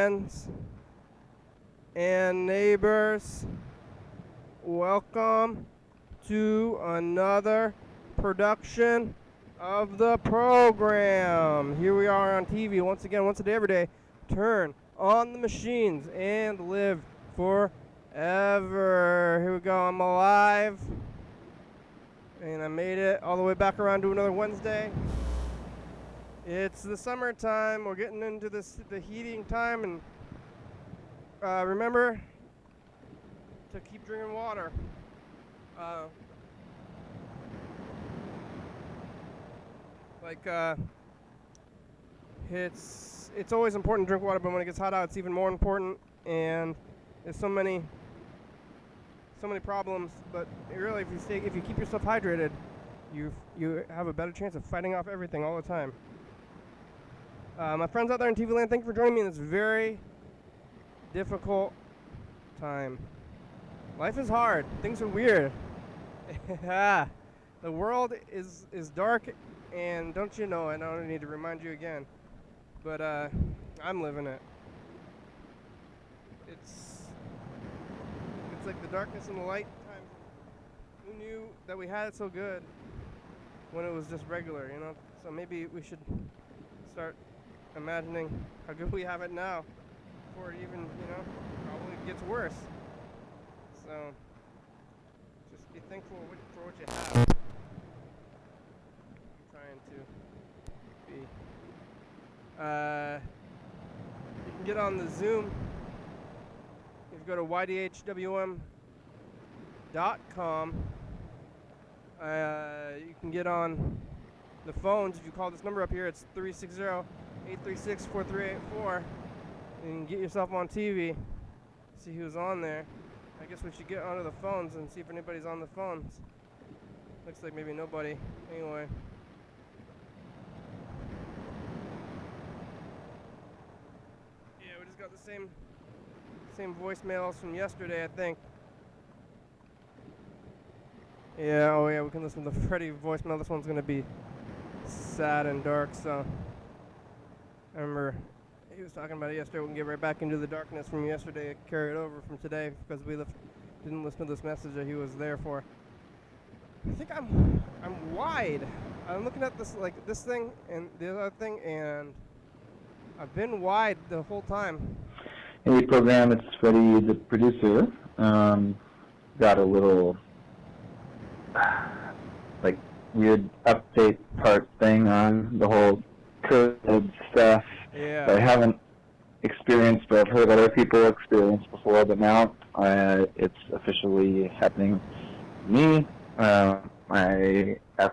friends and neighbors. Welcome to another production of the program. Here we are on TV once again, once a day, every day. Turn on the machines and live forever. Here we go. I'm alive. And I made it all the way back around to another Wednesday. It's the summertime. We're getting into the heating time. And remember to keep drinking water. It's always important to drink water, but when it gets hot out, it's even more important. And there's so many problems. But really, if you keep yourself hydrated, you have a better chance of fighting off everything all the time. My friends out there in TV land, thank you for joining me in this very difficult time. Life is hard. Things are weird. The world is dark, and don't you know it? I don't need to remind you again. But I'm living it. It's like the darkness and the light times. Who knew that we had it so good when it was just regular, you know? So maybe we should start imagining how good we have it now before it even, probably gets worse. So just be thankful for what you have. I'm trying to be. You can get on the Zoom. If you go to YDHWM.com, you can get on the phones. If you call this number up here, it's 360-836-4384. You can get yourself on TV, see who's on there. I guess we should get onto the phones and see if anybody's on the phones. Looks like maybe nobody. Anyway. Yeah, we just got the same voicemails from yesterday, I think. Yeah, oh yeah, we can listen to the Freddy voicemail. This one's gonna be sad and dark, so I remember he was talking about it yesterday. We can get right back into the darkness from yesterday, carry it over from today, because we didn't listen to this message that he was there for. I think I'm wide. I'm looking at this thing and the other thing, and I've been wide the whole time. Hey, program, it's Freddy, the producer. Got a little weird update part thing on the whole COVID stuff. Yeah. I haven't experienced, but I've heard other people experience before, but now it's officially happening to me. At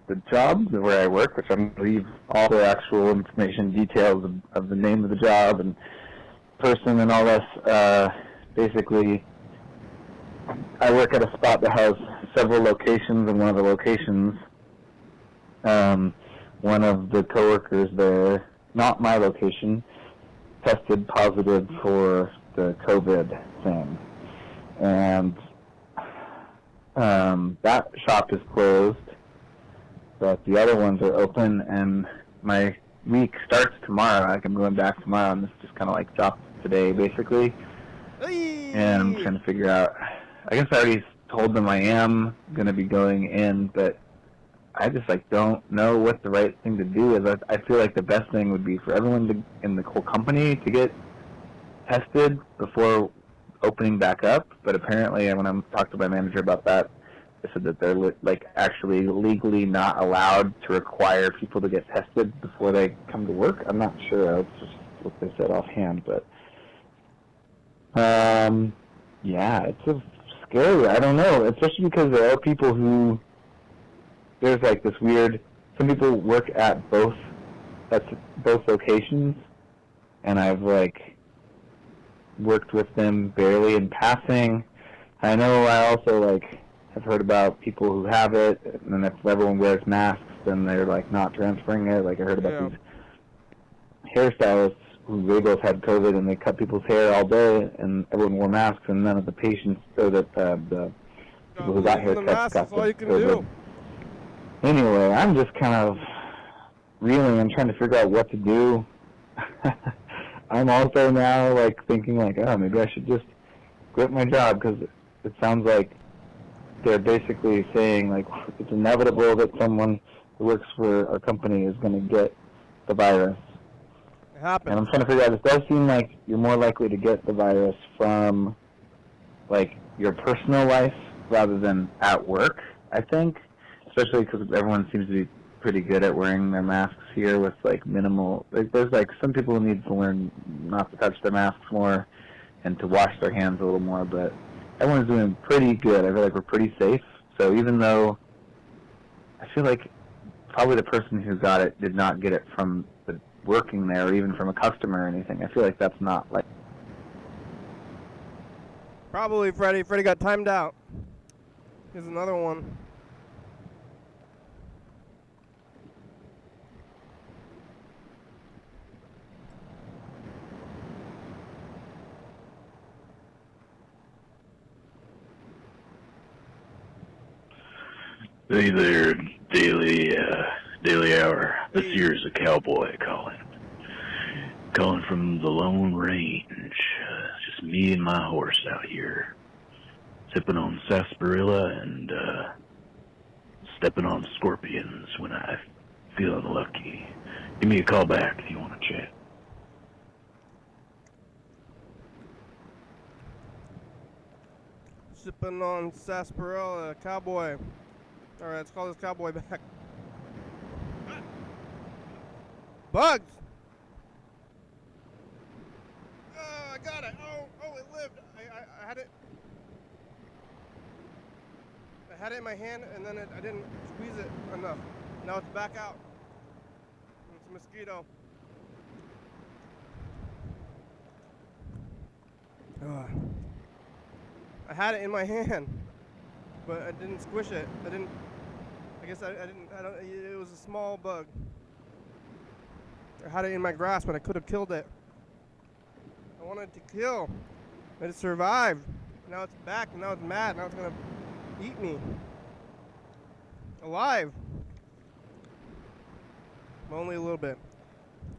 the job where I work, which I'm going to leave all the actual information, details of the name of the job and person and all this. Basically, I work at a spot that has several locations, and one of the locations, one of the coworkers there, not my location, tested positive for the COVID thing. And that shop is closed, but the other ones are open, and my week starts tomorrow. I'm going back tomorrow, and this just kind of dropped today, basically. Hey. And I'm trying to figure out, I guess I already told them I am going to be going in, but I just don't know what the right thing to do is. I feel like the best thing would be for everyone in the whole company to get tested before opening back up. But apparently, when I talked to my manager about that, they said that they're actually legally not allowed to require people to get tested before they come to work. I'm not sure. That's just what they said offhand, but yeah, it's scary. I don't know, especially because there are people who, there's this weird, some people work at both locations, and I've worked with them barely in passing. I know I also have heard about people who have it, and then if everyone wears masks, then they're not transferring it. I heard about these hairstylists who they both had COVID, and they cut people's hair all day, and everyone wore masks, and none of the patients, or the people who got haircuts got that's all you can do. Anyway, I'm just kind of reeling. I'm trying to figure out what to do. I'm also now like thinking like, oh, maybe I should just quit my job because it sounds like they're basically saying like it's inevitable that someone who works for our company is going to get the virus. It happens. And I'm trying to figure out, it does seem like you're more likely to get the virus from like your personal life rather than at work, I think, especially because everyone seems to be pretty good at wearing their masks here with like minimal, like, there's like some people who need to learn not to touch their masks more and to wash their hands a little more, but everyone's doing pretty good. I feel like we're pretty safe. So even though I feel like probably the person who got it did not get it from the working there or even from a customer or anything, I feel like that's not like... Probably Freddy. Freddy got timed out. Here's another one. Hey there, daily hour. This here's a cowboy calling from the Lone Range. Just me and my horse out here, sipping on sarsaparilla and stepping on scorpions when I feel unlucky. Give me a call back if you want to chat. Sipping on sarsaparilla, cowboy. All right, let's call this cowboy back. Bugs! Oh, I got it. Oh, it lived. I had it. I had it in my hand, and then I didn't squeeze it enough. Now it's back out. It's a mosquito. I had it in my hand, but I didn't squish it. I guess I didn't. It was a small bug. I had it in my grasp, and I could have killed it. I wanted to kill, but it survived. Now it's back, and now it's mad. Now it's gonna eat me alive. But only a little bit.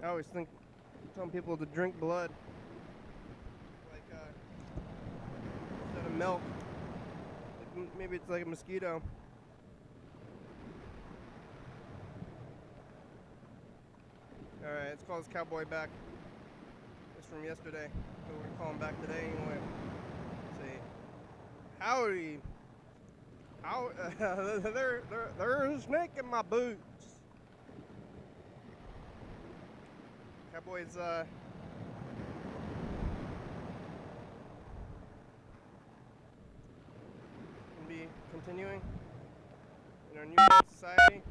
I always think telling people to drink blood, like instead of milk. Maybe it's like a mosquito. Alright, let's call this cowboy back. It's from yesterday. So we're gonna call him back today anyway. Let's see. Howdy. There's a snake in my boots. Cowboy's gonna be continuing in our new society.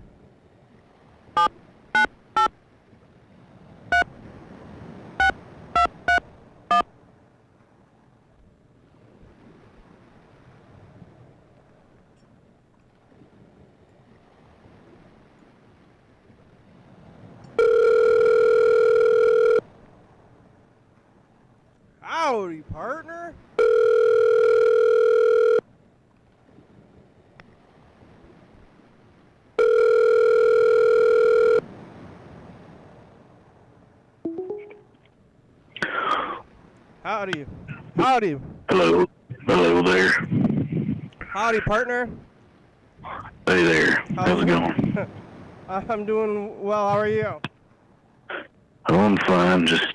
Howdy, partner. Howdy. Howdy. Hello there. Howdy, partner. Hey there. How's it going? I'm doing well. How are you? Oh, I'm fine. Just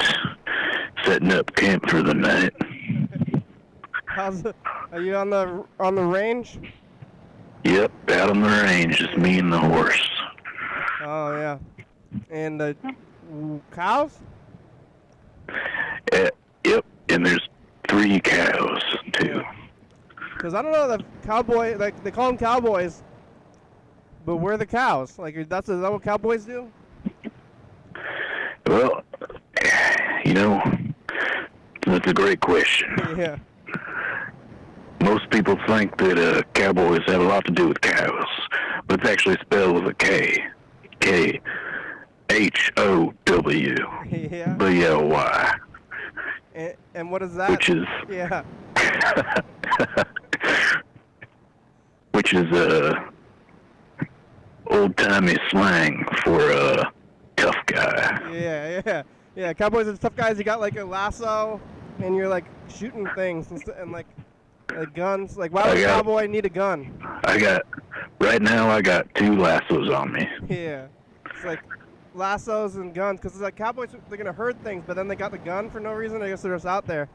setting up camp for the night. Are you on the range? Yep, out on the range, just me and the horse. Oh yeah. And cows? Yep, and there's 3 cows too. Because I don't know, the cowboy, like they call them cowboys, but where are the cows? Like is that what cowboys do? Well, that's a great question. Yeah. Most people think that cowboys have a lot to do with cows, but it's actually spelled with a K. K-H-O-W. Yeah. B-L-Y. And what is that? Which is... Yeah. which is old-timey slang for a tough guy. Yeah. Yeah, cowboys are tough guys. You got like a lasso, and you're like shooting things and like guns. Like, why would a cowboy need a gun? Right now I got 2 lassos on me. Yeah, it's like lassos and guns, because it's like cowboys, they're gonna hurt things, but then they got the gun for no reason. I guess they're just out there.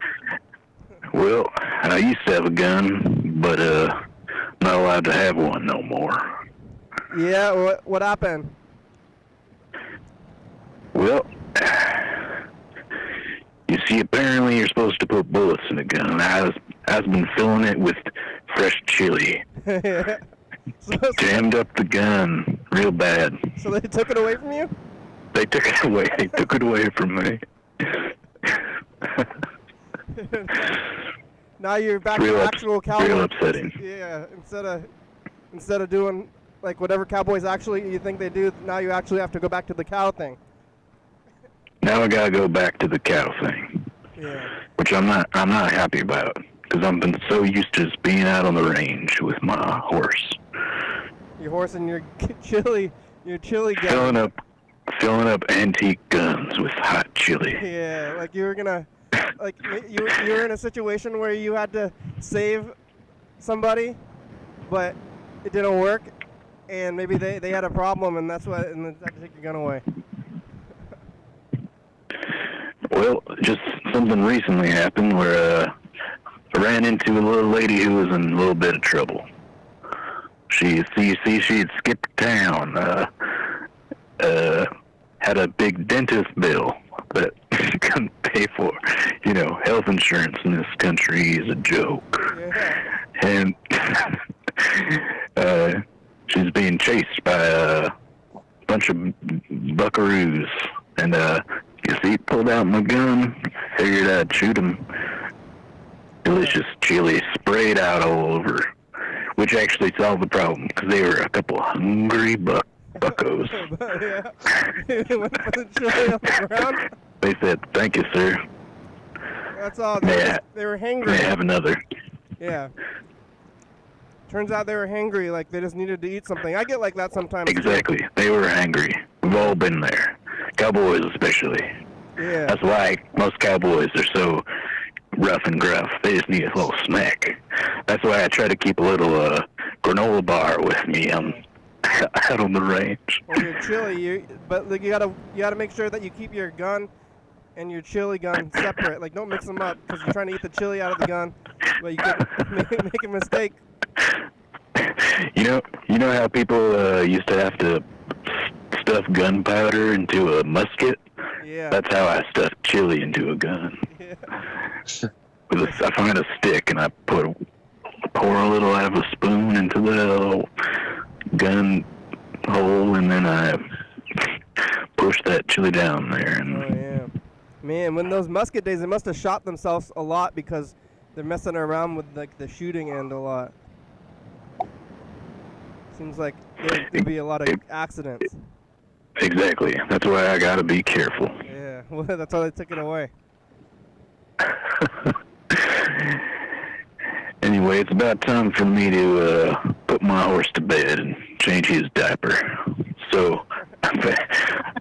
Well, I used to have a gun, but not allowed to have one no more. Yeah, what happened? Well, you see, apparently you're supposed to put bullets in a gun. I've been filling it with fresh chili. Jammed up the gun real bad. So they took it away from you? They took it away. They took it away from me. Now you're back to actual cowboy. Real upsetting. Yeah, instead of doing like whatever cowboys actually you think they do, now you actually have to go back to the cow thing. Now I gotta go back to the cow thing. Yeah. Which I'm not happy about, because I've been so used to just being out on the range with my horse. Your horse and your chili gun. Filling up antique guns with hot chili. Yeah, like you were gonna, like you were in a situation where you had to save somebody, but it didn't work, and maybe they had a problem, and that's why, and they had to take your gun away. Well, just something recently happened where I ran into a little lady who was in a little bit of trouble. She had skipped town, had a big dentist bill that she couldn't pay for. You know, health insurance in this country is a joke. Yeah. And she's being chased by a bunch of buckaroos. And pulled out my gun, figured I'd shoot him. Delicious chili sprayed out all over, which actually solved the problem, because they were a couple hungry buckos. Yeah. They went for the chili on the ground. They said, "Thank you, sir." That's all. They were hangry. May I have another? Yeah. Turns out they were hangry, like they just needed to eat something. I get like that sometimes. Exactly. They were hangry. We've all been there. Cowboys especially. Yeah. That's why most cowboys are so rough and gruff. They just need a little snack. That's why I try to keep a little granola bar with me out on the range. Well, your chili, but like, you gotta make sure that you keep your gun and your chili gun separate. Like, don't mix them up, because you're trying to eat the chili out of the gun, but you could make a mistake. You know how people used to have to stuff gunpowder into a musket? Yeah. That's how I stuffed chili into a gun. Yeah. I find a stick and I pour a little out of a spoon into the little gun hole, and then I push that chili down there. And oh yeah, man! When those musket days, they must have shot themselves a lot, because they're messing around with like the shooting end a lot. Seems like there'd be a lot of accidents. Exactly. That's why I gotta be careful. Yeah, well, that's why they took it away. Anyway, it's about time for me to put my horse to bed and change his diaper. So I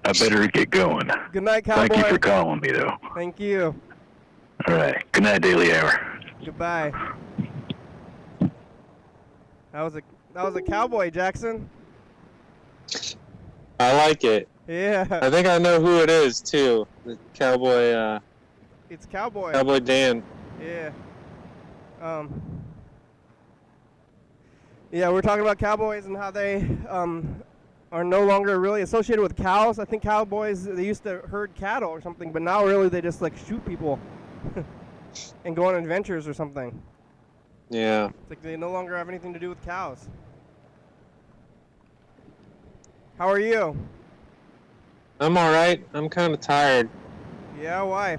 better get going. Good night, cowboy. Thank you for calling me, though. Thank you. All right. Good night, Daily Hour. Goodbye. That was a cowboy, Jackson. I like it. Yeah. I think I know who it is too. The cowboy. It's Cowboy. Cowboy Dan. Yeah. Yeah, we're talking about cowboys and how they are no longer really associated with cows. I think cowboys, they used to herd cattle or something, but now really they just like shoot people and go on adventures or something. Yeah. It's like they no longer have anything to do with cows. How are you? I'm alright. I'm kind of tired. Yeah, why?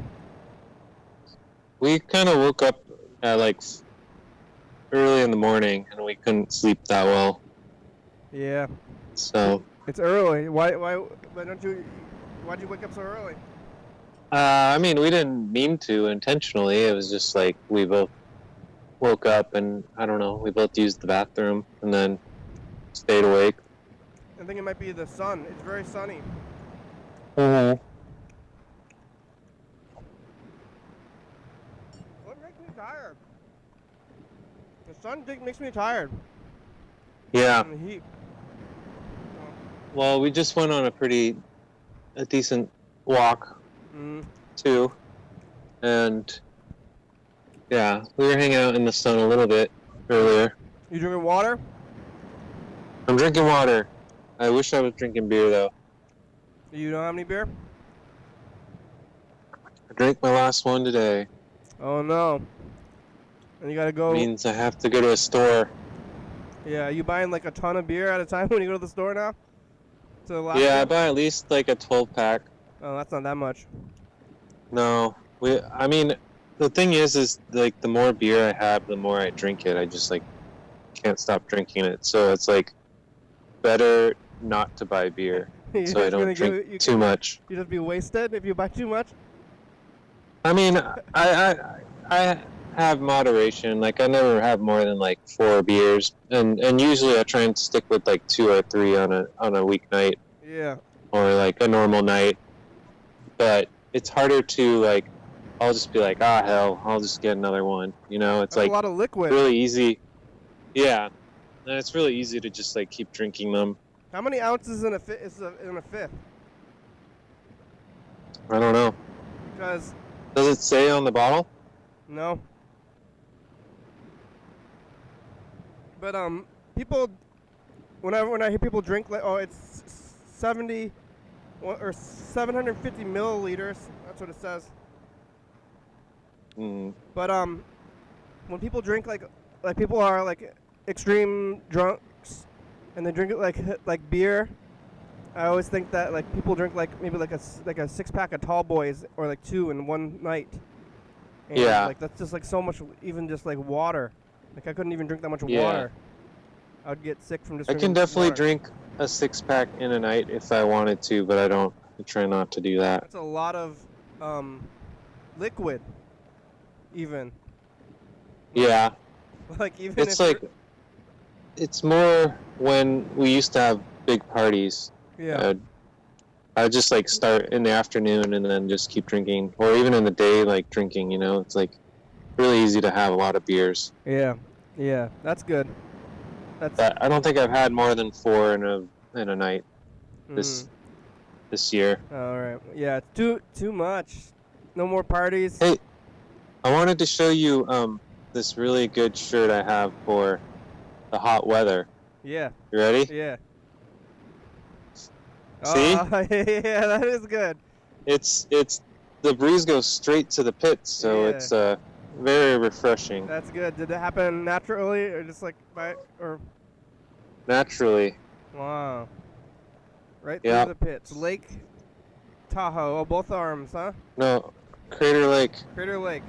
We kind of woke up at like early in the morning and we couldn't sleep that well. Yeah. So. It's early. Why'd you wake up so early? I mean, we didn't mean to intentionally. It was just like we both woke up and, I don't know, we both used the bathroom and then stayed awake. I think it might be the sun. It's very sunny. Mm-hmm. tired. The sun makes me tired. Yeah. And the heat. Well, we just went on a decent walk too, and yeah, we were hanging out in the sun a little bit earlier. You drinking water? I'm drinking water. I wish I was drinking beer though. You don't have any beer? I drank my last one today. Oh no. And you gotta go. Means I have to go to a store. Yeah, you buying like a ton of beer at a time when you go to the store now? Yeah, I buy at least like a 12-pack. Oh, that's not that much. No, I mean, the thing is like the more beer I have, the more I drink it. I just like can't stop drinking it. So it's like better not to buy beer, so I don't drink too much. You just be wasted if you buy too much. I mean, I have moderation. Like I never have more than like 4 beers, and usually I try and stick with like 2 or 3 on a weeknight. Yeah. Or like a normal night. But it's harder to like. I'll just be like, hell, I'll just get another one. You know, it's That's like a lot of liquid. Really easy. Yeah, and it's really easy to just like keep drinking them. How many ounces in a fifth? I don't know. Because Does it say on the bottle? no. But people, when I hear people drink, like, oh, it's 70 or 750 milliliters. That's what it says. But when people drink like people are like extreme drunks, and they drink it like beer, I always think that like people drink like maybe like a 6-pack of tall boys or like 2 in one night. And Yeah. Like that's just like so much, even just like water. Like I couldn't even drink that much Yeah. water. I'd get sick from just. I can drinking definitely water. drink a 6-pack in a night if I wanted to, but I don't. I try not to do that. That's a lot of liquid. Even. Yeah. Like even. It's like. It's more when we used to have big parties. Yeah. I'd just like start in the afternoon and then just keep drinking, or even in the day, like drinking. You know, it's like really easy to have a lot of beers. Yeah. Yeah. That's good. But I don't think I've had more than 4 in a night this year. All right. Yeah. It's too much. No more parties. Hey, I wanted to show you this really good shirt I have for the hot weather. Yeah. You ready? Yeah. See? Yeah, that is good. It's the breeze goes straight to the pits, so Yeah. it's very refreshing. That's good. Did it happen naturally or just like Naturally. Wow. Right Yeah. through the pits. Lake Tahoe. Oh, both arms, huh? No, Crater Lake. Crater Lake.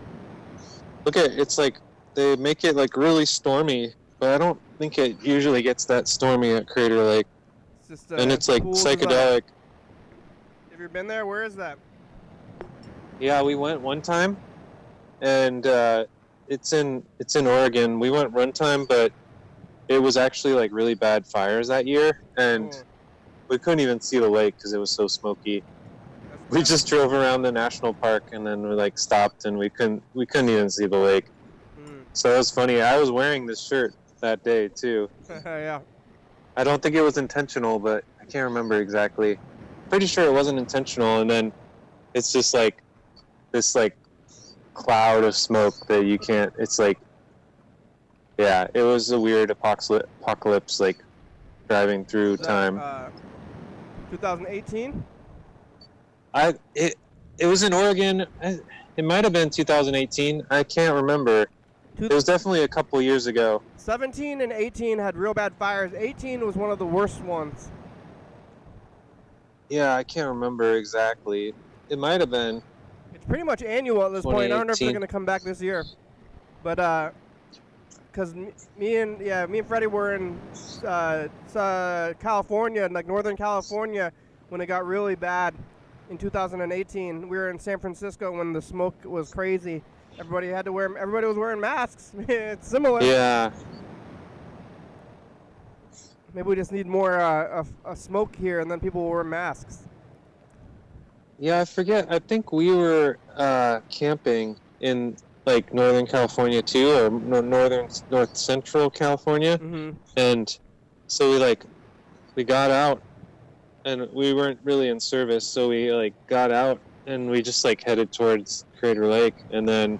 Look at it's like they make it like really stormy, but I don't think it usually gets that stormy at Crater Lake. It's just And it's like cool design. psychedelic. Have you been there? Where is that? Yeah, we went one time, and it's in Oregon. We went one time, but it was actually like really bad fires that year, and we couldn't even see the lake because it was so smoky. We just drove around the national park, and then we like stopped, and we couldn't even see the lake. So it was funny. I was wearing this shirt that day too. Yeah. I don't think it was intentional, but I can't remember exactly. Pretty sure it wasn't intentional, and then it's just like this like cloud of smoke that you can't. It's like, yeah, it was a weird apocalypse, like driving through time. 2018. It was in Oregon. It might have been 2018. I can't remember. It was definitely a couple years ago. 17 and 18 had real bad fires. 18 was one of the worst ones. Yeah, I can't remember exactly. It might have been. It's pretty much annual at this point. I don't know if they're 2018. going to come back this year. But, because me and Freddy were in California, like Northern California, when it got really bad in 2018. We were in San Francisco when the smoke was crazy. Everybody was wearing masks. It's similar. Yeah. Maybe we just need more a smoke here, and then people will wear masks. Yeah, I forget. I think we were camping in like Northern California too, or North Central California. Mm-hmm. And so we got out, and we weren't really in service, so we like got out and we just like headed towards Crater Lake, and then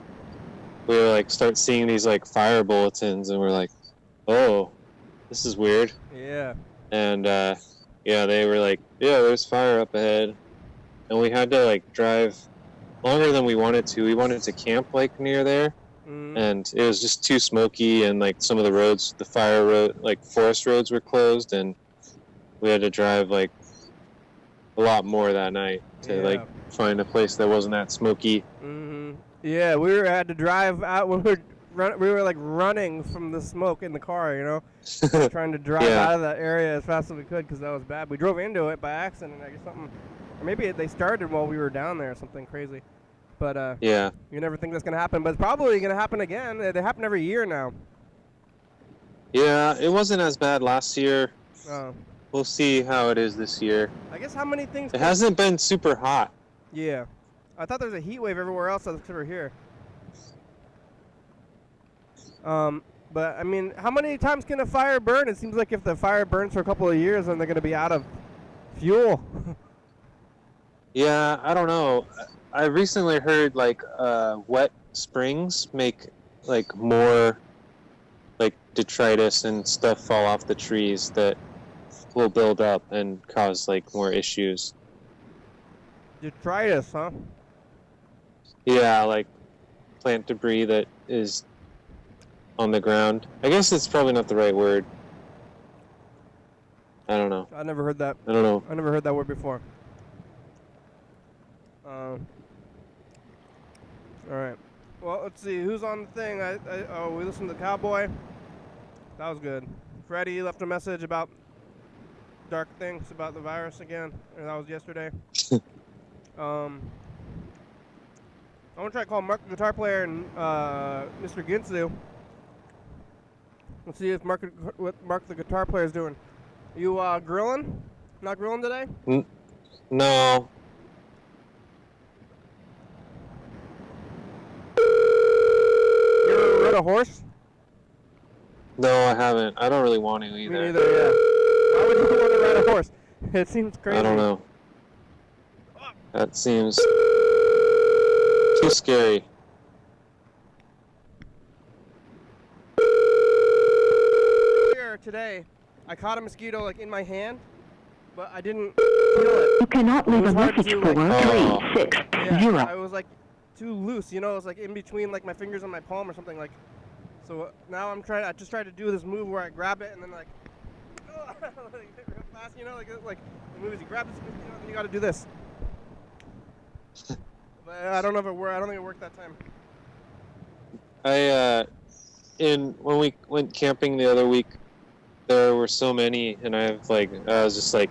we were like start seeing these like fire bulletins, and we're like, oh, this is weird. Yeah. And yeah, they were like, yeah, there's fire up ahead, and we had to like drive longer than we wanted to. We wanted to camp like near there, and it was just too smoky, and like some of the roads, the fire road, like forest roads were closed, and we had to drive like a lot more that night to like find a place that wasn't that smoky. Mm-hmm. Yeah, had to drive out when we were like running from the smoke in the car, you know, trying to drive out of that area as fast as we could because that was bad. We drove into it by accident, I guess something, or maybe they started while we were down there, something crazy. But yeah, you never think that's gonna happen, but it's probably gonna happen again. They happen every year now. Yeah, it wasn't as bad last year. Oh. We'll see how it is this year. I guess how many things? It hasn't been super hot. Yeah, I thought there was a heat wave everywhere else except for here. But I mean, how many times can a fire burn? It seems like if the fire burns for a couple of years, then they're gonna be out of fuel. Yeah, I don't know. I recently heard like wet springs make like more like detritus and stuff fall off the trees that will build up and cause like more issues. Detritus, huh? Yeah, like plant debris that is on the ground. I guess it's probably not the right word. I don't know. I never heard that. I don't know. I never heard that word before. All right. Well, let's see. Who's on the thing? We listened to Cowboy. That was good. Freddy left a message about dark things about the virus again. And that was yesterday. I'm going to try to call Mark the guitar player and Mr. Ginsu. Let's see if what Mark the guitar player is doing. You grilling? Not grilling today? No. You ever rode a horse? No, I haven't. I don't really want to either. Me neither, yeah. Why would you want to ride a horse? It seems crazy. I don't know. That seems too scary. Earlier today, I caught a mosquito like in my hand, but I didn't feel it. You cannot leave a message for 360. Yeah, I was like too loose, you know. It was like in between like my fingers on my palm or something like. So now I just tried to do this move where I grab it and then like, real fast, you know, like the movies. You grab this mosquito and then you got to do this. But I don't know if it worked. I don't think it worked that time. When we went camping the other week, there were so many, and I was just like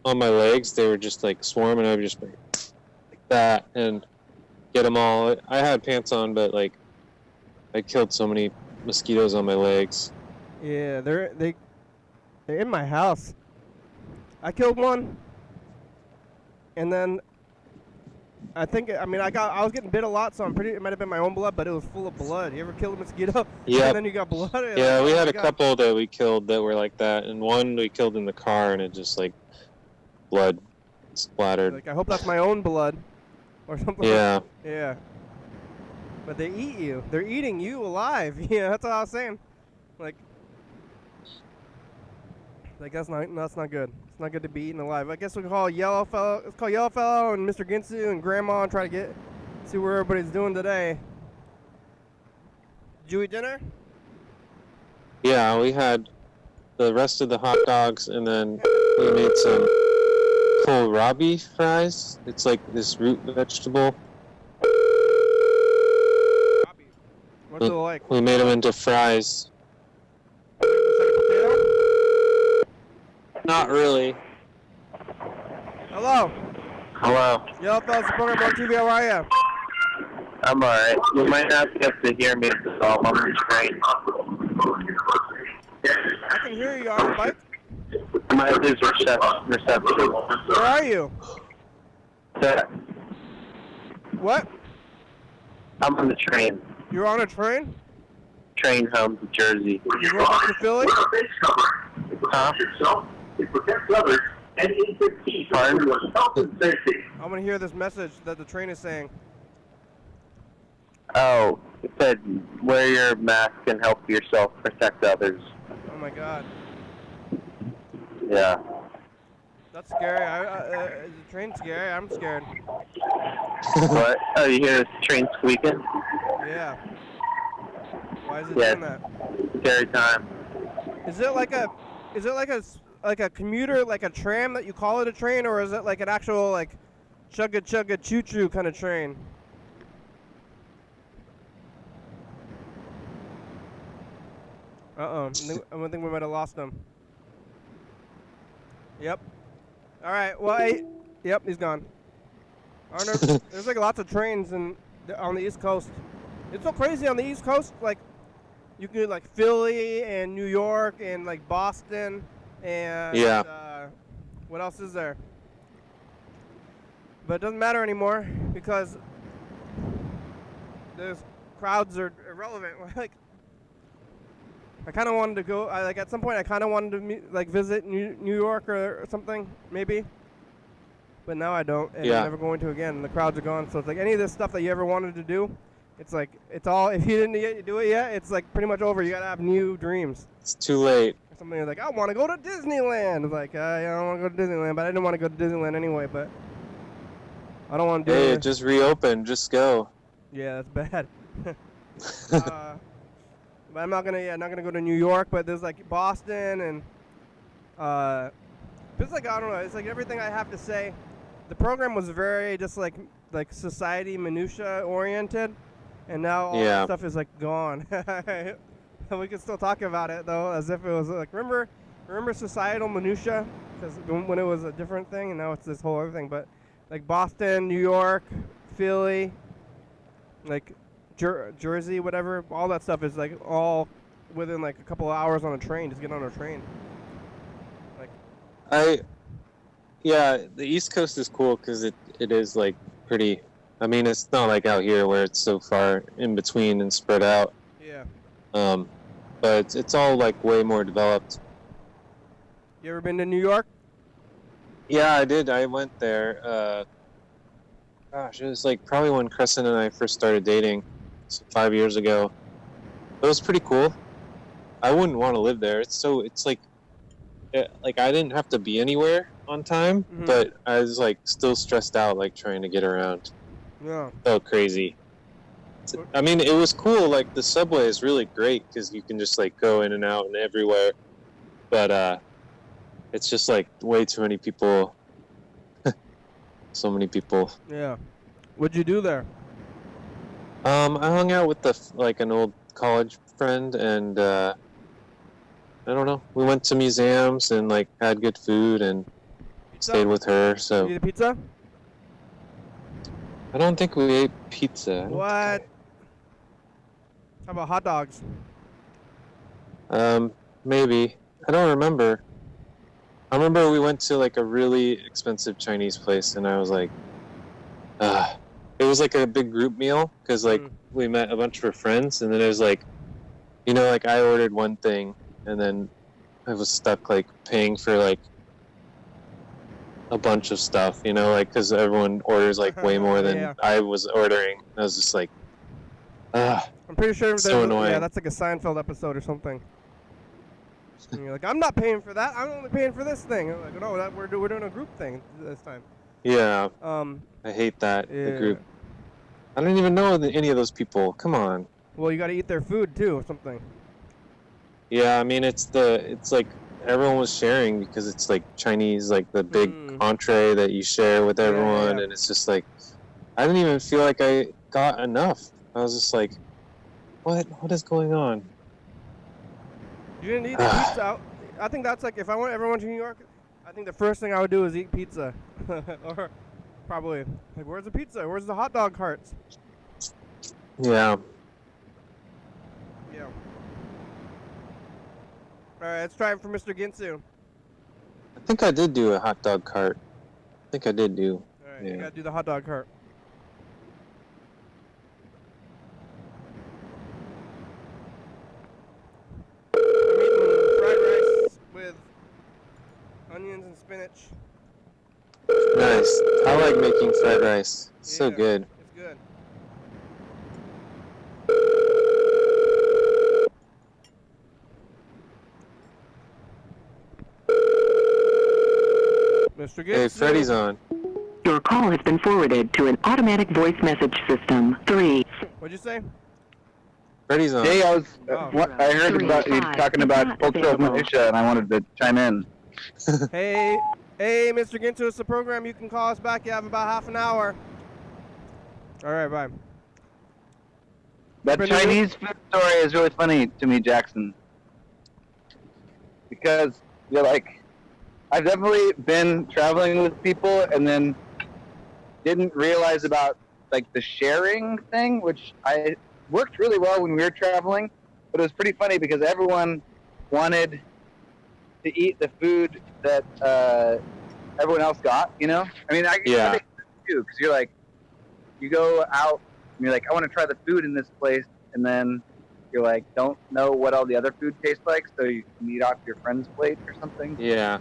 on my legs, they were just like swarming. I would just like that and get them all. I had pants on, but like I killed so many mosquitoes on my legs. Yeah, they're in my house. I killed one, and then I was getting bit a lot, so it might have been my own blood, but it was full of blood. You ever killed a mosquito? Yeah. And then you got blood? Yeah, we had a couple that we killed that were like that, and one we killed in the car, and it just like blood splattered. Like, I hope that's my own blood, or something. Yeah. Yeah. But they eat you. They're eating you alive. Yeah, that's what I was saying. Like that's not good. It's not good to be eaten alive. I guess we'll call Yellow Fellow. Let's call Yellow Fellow and Mr. Ginsu and Grandma and try to see where everybody's doing today. Did you eat dinner? Yeah, we had the rest of the hot dogs, and then we made some kohlrabi fries. It's like this root vegetable. What's it like? We made them into fries. Not really. Hello. Hello. Yellow Fellow's the program on TV. How are you? I'm alright. You might not be able to hear me because I'm on the train. I can hear you on the bike. I might lose reception. Where are you? What? I'm on the train. You're on a train? Train home to Jersey. You going back to Philly? Huh? Pardon? I'm gonna hear this message that the train is saying. Oh, it said, wear your mask and help yourself protect others. Oh my God. Yeah. That's scary. The train's scary. I'm scared. What? Oh, you hear this train squeaking? Yeah. Why is it Yeah. doing that? Scary time. Is it like a commuter, like a tram that you call it a train, or is it like an actual like chugga chugga choo choo kind of train? I think we might have lost him. Yep. All right. Well, yep, he's gone. There's like lots of trains on the East Coast. It's so crazy on the East Coast. Like, you can do like Philly and New York and like Boston and what else is there? But it doesn't matter anymore because those crowds are irrelevant. Like, I kind of wanted to go. At some point, I kind of wanted to visit New York or something, maybe. But now I don't, and I'm never going to again. The crowds are gone, so it's like any of this stuff that you ever wanted to do, it's like it's all. If you didn't do it yet, it's like pretty much over. You gotta have new dreams. It's too late. Or something like, I want to go to Disneyland. It's like, I don't want to go to Disneyland, but I didn't want to go to Disneyland anyway. But I don't want to do it. Hey, it just reopened. Just go. Yeah, that's bad. But I'm not gonna go to New York. But there's like Boston and it's like I don't know. It's like everything I have to say. The program was very just like society minutia oriented, and now all that stuff is like gone. We can still talk about it though, as if it was like remember societal minutia, because when it was a different thing, and now it's this whole other thing. But like Boston, New York, Philly, like Jersey, whatever, all that stuff is like all within like a couple of hours on a train. Just get on a train. Like the East Coast is cool because it is like pretty. I mean, it's not like out here where it's so far in between and spread out. Yeah. But it's all like way more developed. You ever been to New York? Yeah, I did. I went there. Gosh, it was like probably when Crescent and I first started dating, so 5 years ago. It was pretty cool. I wouldn't want to live there. It's like I didn't have to be anywhere on time, but I was like still stressed out, like trying to get around. Yeah. Felt crazy. I mean, it was cool. Like the subway is really great because you can just like go in and out and everywhere. But it's just like way too many people. So many people. Yeah. What'd you do there? I hung out with an old college friend, and I don't know. We went to museums and like had good food and stayed with her. So you eat a pizza? I don't think we ate pizza. What? How about hot dogs? Maybe. I don't remember. I remember we went to like a really expensive Chinese place, and I was like, it was like a big group meal because like we met a bunch of our friends, and then it was like, like I ordered one thing, and then I was stuck like paying for like a bunch of stuff, like because everyone orders like way more than I was ordering. I was just like, I'm pretty sure so annoying. Yeah, that's like a Seinfeld episode or something. And you're like, I'm not paying for that. I'm only paying for this thing. I'm like, no, we're doing a group thing this time. Yeah. I hate that the group. I don't even know any of those people. Come on. Well, you got to eat their food too, or something. Yeah, I mean it's like everyone was sharing because it's like Chinese, like the big entree that you share with everyone, and it's just like I didn't even feel like I got enough. I was just like, what is going on? You didn't eat the pizza. I think that's like if I went everyone to New York, I think the first thing I would do is eat pizza, or probably like where's the pizza? Where's the hot dog carts? Yeah. Yeah. All right, let's try it for Mr. Ginsu. I think I did do a hot dog cart. I think I did do. All right, you gotta do the hot dog cart. All right, you gotta do the hot dog cart. I think I did do a hot dog cart. I think I did do. I think I did do a hot dog cart. I think I did do a hot dog cart. I think I did do. I think I did do. I think I did do. All right, Yeah. you gotta do the hot dog cart. sandwich. Nice. I like making fried rice. It's so Yeah, good. It's good. Mr. Gibson. Hey, Freddy's on. Your call has been forwarded to an automatic voice message system. 3. What'd you say? Freddy's on. Hey, I heard Three, about you five, talking about not cultural available. minutia, and I wanted to chime in. Hey, Mr. Ginto, it's the program. You can call us back. You have about half an hour. All right, bye. That Brendan, Chinese food story is really funny to me, Jackson. Because you're like, I've definitely been traveling with people and then didn't realize about like the sharing thing, which I worked really well when we were traveling, but it was pretty funny because everyone wanted to eat the food that everyone else got, you know? I mean, I Yeah. get it too, because you're like, you go out and you're like, I want to try the food in this place, and then you're like, don't know what all the other food tastes like, so you can eat off your friend's plate or something. Yeah.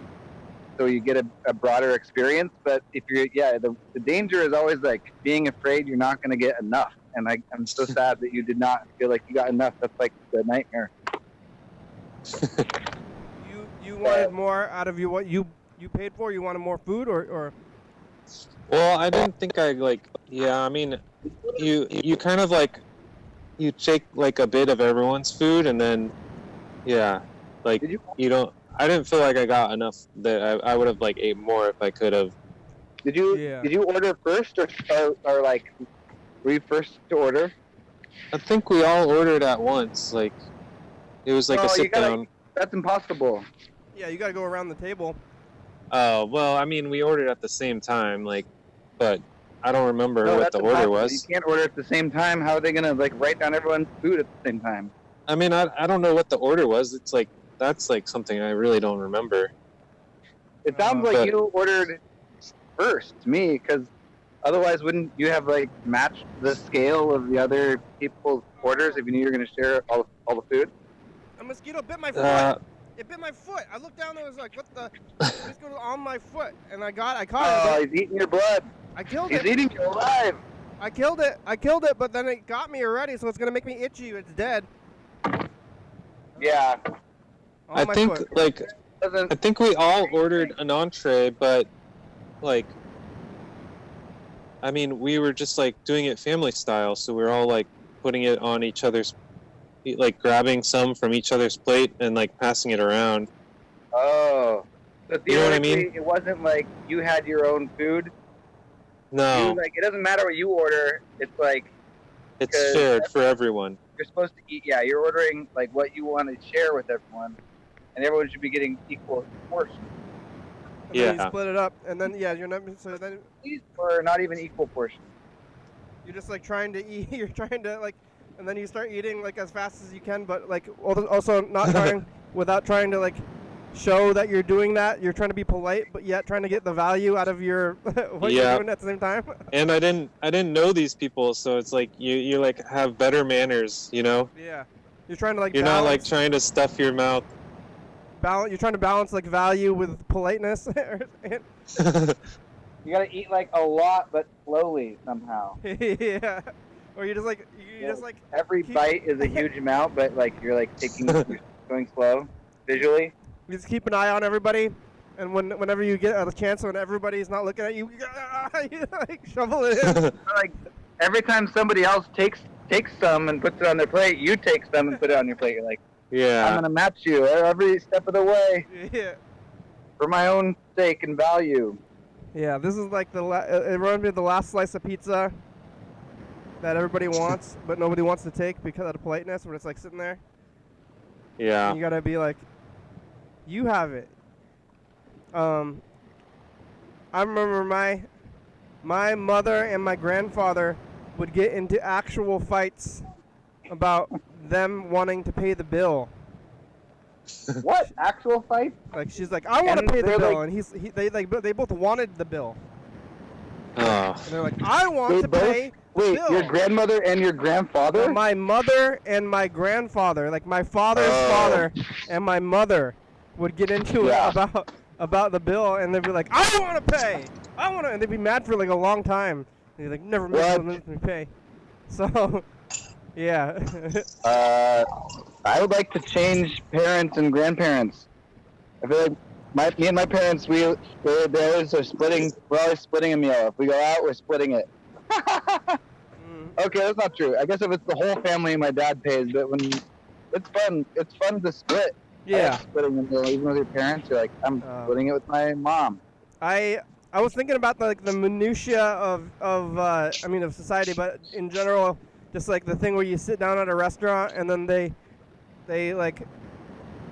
So you get a broader experience. But if you're, the danger is always like being afraid you're not going to get enough. And I'm so sad that you did not feel like you got enough. That's like the nightmare. You wanted more out of what you paid for? You wanted more food or? Well, I didn't think I I mean, you kind of like, you take like a bit of everyone's food and then, yeah, like Did you? I didn't feel like I got enough that I would have like ate more if I could have. Did you? Yeah. Did you order first or like were you first to order? I think we all ordered at once. Like, it was like No, a you sit gotta- down. That's impossible. Yeah, you got to go around the table. Oh, well, I mean, we ordered at the same time, like, but I don't remember No, what that's the order impossible. was. You can't order at the same time. How are they gonna like write down everyone's food at the same time? I mean, I don't know what the order was. It's like, that's like something I really don't remember. It sounds like But- you ordered first to me, because otherwise wouldn't you have like matched the scale of the other people's orders if you knew you were going to share all the food? A mosquito bit my foot. It bit my foot. I looked down and was like, what the? Mosquito was on my foot, and I caught it. Oh, he's eating your blood. I killed He's it. eating you alive. I killed it, but then it got me already, so it's gonna make me itchy. It's dead. Yeah. On I my think, foot. like, Doesn't- I think we all ordered an entree, but, like, I mean, we were just, like, doing it family style, so we were all, like, putting it on each other's, like, grabbing some from each other's plate and, like, passing it around. Oh. So You know what I theoretically, mean? it wasn't like you had your own food. No, Like, it doesn't matter what you order. It's like it's because shared for everyone. you're supposed to eat. Yeah, you're ordering like what you want to share with everyone, and everyone should be getting equal portions. And then you Yeah. split it up, and then you're not. So then Or not even equal portions. you're just like trying to eat. You're trying to like, and then you start eating like as fast as you can, but like also not trying without trying to like show that you're doing that. You're trying to be polite, but yet trying to get the value out of your what Yeah. you're doing at the same time. And I didn't know these people, so it's like you like have better manners, you know? Yeah, you're trying to like You're not like balance, trying to stuff your mouth. You're trying to balance like value with politeness. You gotta eat like a lot, but slowly somehow. Yeah, or you just like Every keep- bite is a huge amount, but like you're like you're going slow visually. you just keep an eye on everybody, and whenever you get a chance when everybody's not looking at you, you like shovel it in. Like every time somebody else takes some and puts it on their plate, you take some and put it on your plate. You're like, I'm Yeah. gonna match you every step of the way Yeah. for my own sake and value. Yeah, this is like it reminds me of the last slice of pizza that everybody wants, but nobody wants to take because of the politeness, when it's like sitting there. Yeah. And you gotta be like, you have it. I remember my mother and my grandfather would get into actual fights about them wanting to pay the bill. What actual fight? Like she's like, I want to And pay the they're bill, like- and they both wanted the bill, Oh. and they're like, I want They to both- pay the Wait, bill. your grandmother and your grandfather? My mother and my grandfather, like my father's Oh. father and my mother, would get into Yeah. it about about the bill, and they'd be like, I want to pay. I want to, and they'd be mad for like a long time. They'd like never make me pay. So, yeah. I would like to change parents and grandparents. I feel like me and my parents, they always are splitting. We're always splitting a meal. If we go out, we're splitting it. Okay, that's not true. I guess if it's the whole family, my dad pays. But when it's fun to split. Yeah. I like splitting a meal, even with your parents. You're like, I'm splitting it with my mom. I was thinking about the minutia of society, but in general, just like the thing where you sit down at a restaurant and then they like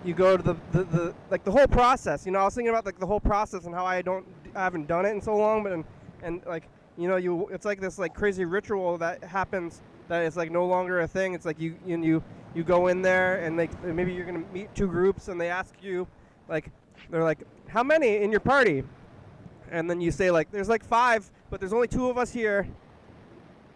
you go to the like the whole process. You know, I was thinking about like the whole process and how I haven't done it in so long, but and like you know it's like this like crazy ritual that happens that is like no longer a thing. It's like you go in there and maybe you're gonna meet two groups and they ask you like they're like, how many in your party? And then you say like, there's like 5, but there's only 2 of us here.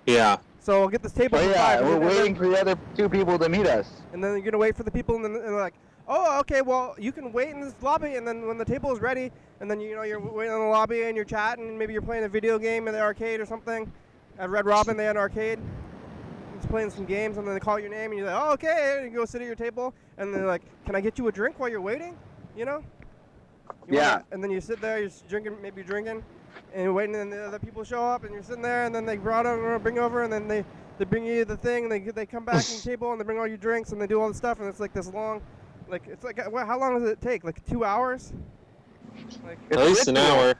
Yeah. So I'll get this table for 5. We're waiting for the other 2 people to meet us. And then you're gonna wait for the people, and then they're like, oh, okay, well you can wait in this lobby, and then when the table is ready, and then you're waiting in the lobby and you're chatting, and maybe you're playing a video game in the arcade or something. At Red Robin, they had an arcade. It's playing some games, and then they call your name, and you're like, oh, okay, and you go sit at your table, and they're like, can I get you a drink while you're waiting? You know? And then you sit there, you're drinking, and you're waiting, and the other people show up, and you're sitting there, and then they bring over, and then they bring you the thing, and they come back to the table, and they bring all your drinks, and they do all the stuff, and it's like this long, like, it's like, how long does it take? Like 2 hours? Like, at least an hour.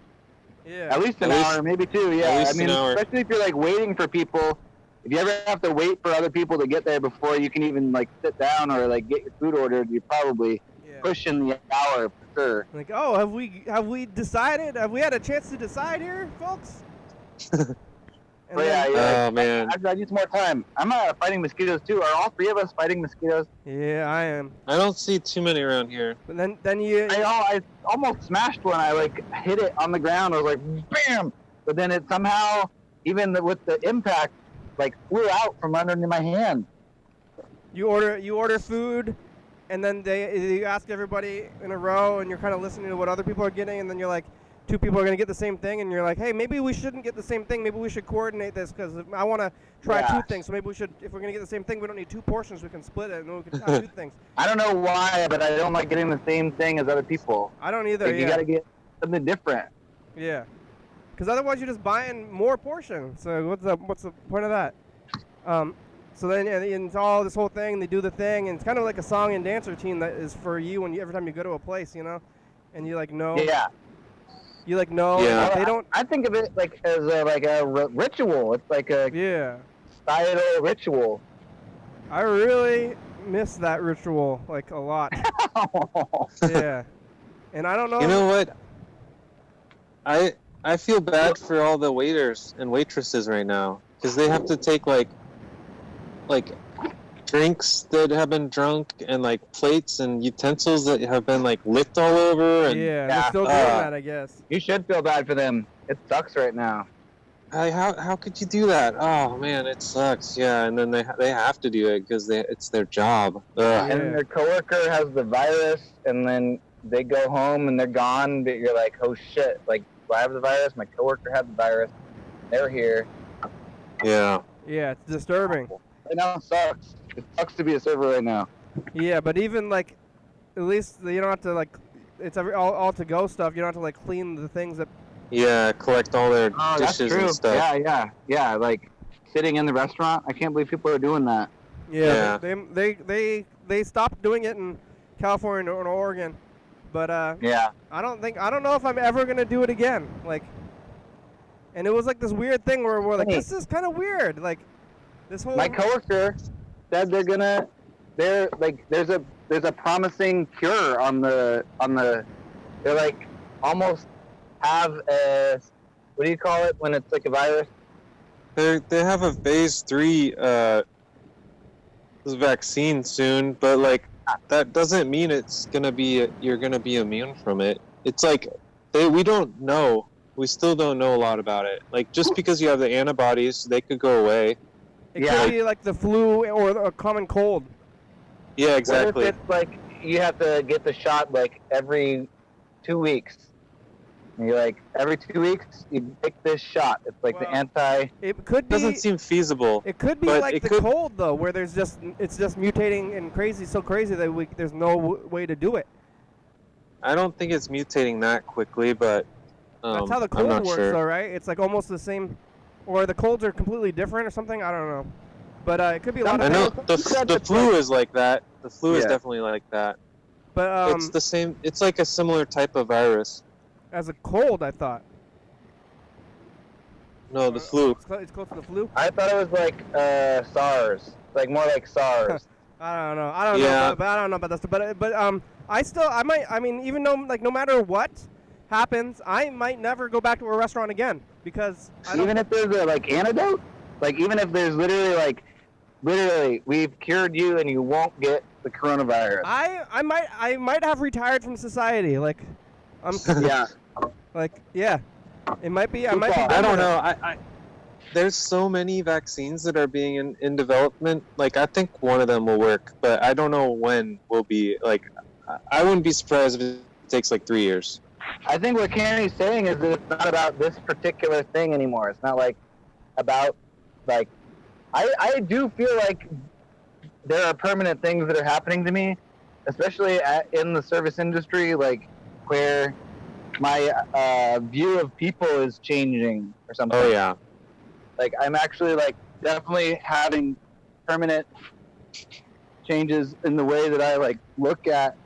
Yeah. At least an hour, maybe 2, yeah. At least an hour. Especially if you're like waiting for people. If you ever have to wait for other people to get there before you can even like sit down or like get your food ordered, you're probably pushing the hour for sure. Like, oh, have we decided? Have we had a chance to decide here, folks? Oh man, I need some more time. I'm fighting mosquitoes too. Are all 3 of us fighting mosquitoes? Yeah, I am. I don't see too many around here. But then you. I almost smashed one. I like hit it on the ground. I was like, bam! But then it somehow, even with the impact, like flew out from under my hand. You order food, and then you ask everybody in a row, and you're kind of listening to what other people are getting, and then you're like, 2 people are going to get the same thing, and you're like, hey, maybe we shouldn't get the same thing. Maybe we should coordinate this because I want to try 2 things. So maybe we should, if we're going to get the same thing, we don't need 2 portions. We can split it, and then we can have 2 things. I don't know why, but I don't like getting the same thing as other people. I don't either. Like, you got to get something different. Yeah. Because otherwise you're just buying more portions. So what's the point of that? So then it's all this whole thing. They do the thing, and it's kind of like a song and dance routine that is for you every time you go to a place, you know, and you like know. Yeah. You like know. Yeah. They don't. I think of it like as a ritual. It's like a societal ritual. I really miss that ritual like a lot. Yeah. And I don't know. You know what? I feel bad for all the waiters and waitresses right now because they have to take like drinks that have been drunk and like plates and utensils that have been like licked all over. And they're still doing that, I guess. You should feel bad for them. It sucks right now. How could you do that? Oh man, it sucks. Yeah, and then they have to do it because it's their job. Ugh. And their coworker has the virus, and then they go home and they're gone. But you're like, oh shit! Like, do I have the virus? My coworker had the virus. They're here. Yeah. Yeah, it's disturbing. Right now it sucks. It sucks to be a server right now. Yeah, but even like, at least you don't have to like, it's all to go stuff. You don't have to like clean the things that. Yeah, collect all their dishes and stuff. Yeah. Like sitting in the restaurant. I can't believe people are doing that. Yeah. They stopped doing it in California or Oregon, but yeah. I don't know if I'm ever gonna do it again. Like, and it was like this weird thing where we're like, this is kind of weird. Like, this whole. My coworker said there's a promising cure on the they're like almost have a, what do you call it when it's like a virus? They have a phase 3 vaccine soon, but like that doesn't mean you're gonna be immune from it. It's like we don't know. We still don't know a lot about it. Like just because you have the antibodies, they could go away. It could be like the flu or a common cold. Yeah, exactly. What if it's like you have to get the shot like every 2 weeks. And you're like, every 2 weeks, you take this shot. It's like the Well, anti... It could be. Doesn't seem feasible. It could be but like it the could- cold though, where it's just mutating and so crazy that there's no way to do it. I don't think it's mutating that quickly, but That's how the I'm cold not works, sure. though, right? It's like almost the same, or the colds are completely different or something. I don't know, but it could be a lot I of. know the flu is like that. The flu is Yeah. definitely like that. But It's the same. It's like a similar type of virus. as a cold, I thought. No, the flu. It's close to the flu. I thought it was like SARS. Like more like SARS. I don't know. I don't Yeah. know. But I don't know about that stuff. But I mean, even though like no matter what happens, I might never go back to a restaurant again because Even if there's a like antidote, like even if there's literally we've cured you and you won't get the coronavirus. I might have retired from society. Like, Yeah. like yeah, it might be. I might be. I done I don't with it. know. There's so many vaccines that are being in development. Like, I think one of them will work, but I don't know when will be. Like, I wouldn't be surprised if it takes like 3 years. I think what Kenny's saying is that it's not about this particular thing anymore. It's not like about like I do feel like there are permanent things that are happening to me, especially in the service industry, like where my view of people is changing or something. Oh yeah. Like I'm actually like definitely having permanent changes in the way that I like look at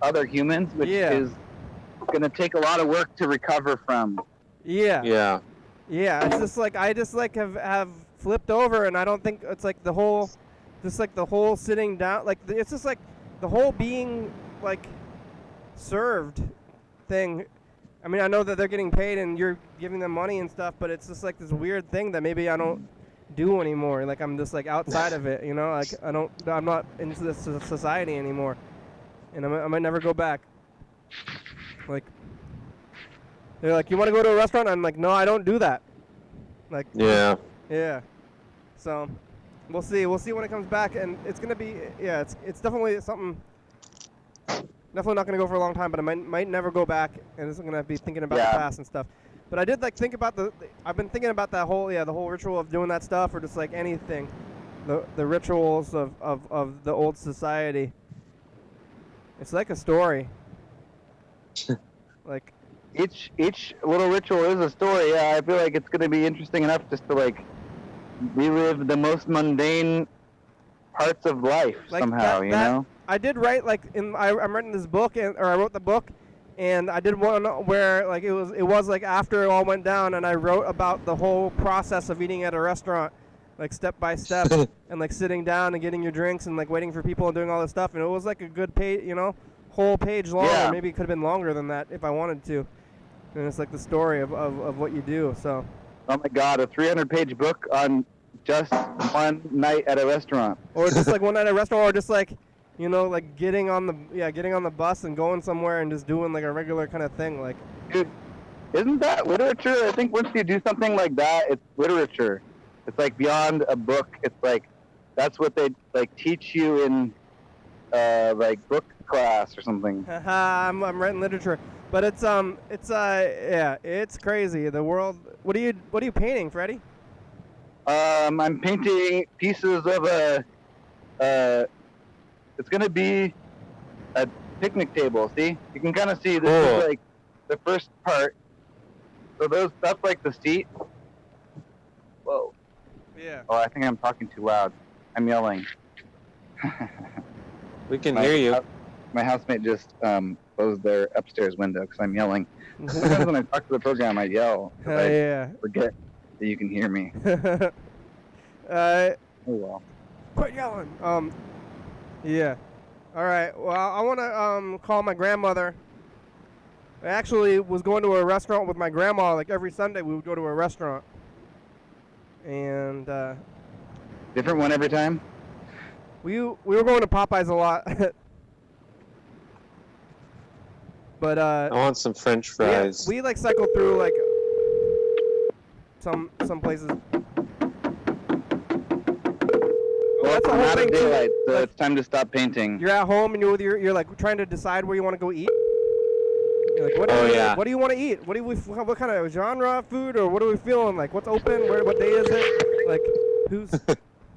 other humans, which Yeah. is going to take a lot of work to recover from. Yeah. Yeah. Yeah. It's just like I just like have flipped over, and I don't think it's like the whole sitting down. Like it's just like the whole being like served thing. I mean, I know that they're getting paid and you're giving them money and stuff, but it's just like this weird thing that maybe I don't do anymore. Like I'm just like outside of it, you know? Like I'm not into this society anymore, and I might never go back. Like they're like, you want to go to a restaurant? I'm like, no, I don't do that. Like Yeah. yeah. So we'll see. We'll see when it comes back, and it's gonna be it's definitely something. Definitely not going to go for a long time, but I might never go back, and it's going to be thinking about the past and stuff. But I did like think about I've been thinking about that whole the whole ritual of doing that stuff, or just like anything, the rituals of the old society. It's like a story. Like Each little ritual is a story. Yeah, I feel like it's going to be interesting enough just to like relive the most mundane parts of life like somehow. You know. I did write like I'm writing this book, or I wrote the book, and I did one where like it was like after it all went down, and I wrote about the whole process of eating at a restaurant, like step by step, and like sitting down and getting your drinks and like waiting for people and doing all this stuff, and it was like a good page, whole page long. Yeah. Or maybe it could have been longer than that if I wanted to, and it's like the story of what you do. So. Oh my God, a 300-page book on just one night at a restaurant. Or just like one night at a restaurant, or just like. Like getting on the bus and going somewhere and just doing like a regular kind of thing, like. Dude, isn't that literature? I think once you do something like that, it's literature. It's like beyond a book. It's like that's what they like teach you in like book class or something. Haha, I'm writing literature, but it's crazy. The world. What are you painting, Freddy? I'm painting pieces of a. It's gonna be a picnic table. See, you can kind of see this is like the first part. So that's like the seat. Whoa. Yeah. Oh, I think I'm talking too loud. I'm yelling. We can hear you. My housemate just closed their upstairs window because I'm yelling. Sometimes when I talk to the program, I yell. Yeah. Forget that you can hear me. Oh well. Quit yelling. Yeah. All right. Well, I want to call my grandmother. I actually was going to a restaurant with my grandma. Like every Sunday, we would go to a restaurant. And Different one every time? we were going to Popeyes a lot. But I want some French fries. we like cycled through like some places. Well, That's it's the whole out thing of too. daylight, so Like, it's time to stop painting. you're at home and you're like trying to decide where you want to go eat. Like, what Oh, do yeah. What do you want to eat? What kind of genre of food, or what are we feeling? Like, what's open? What day is it? Like,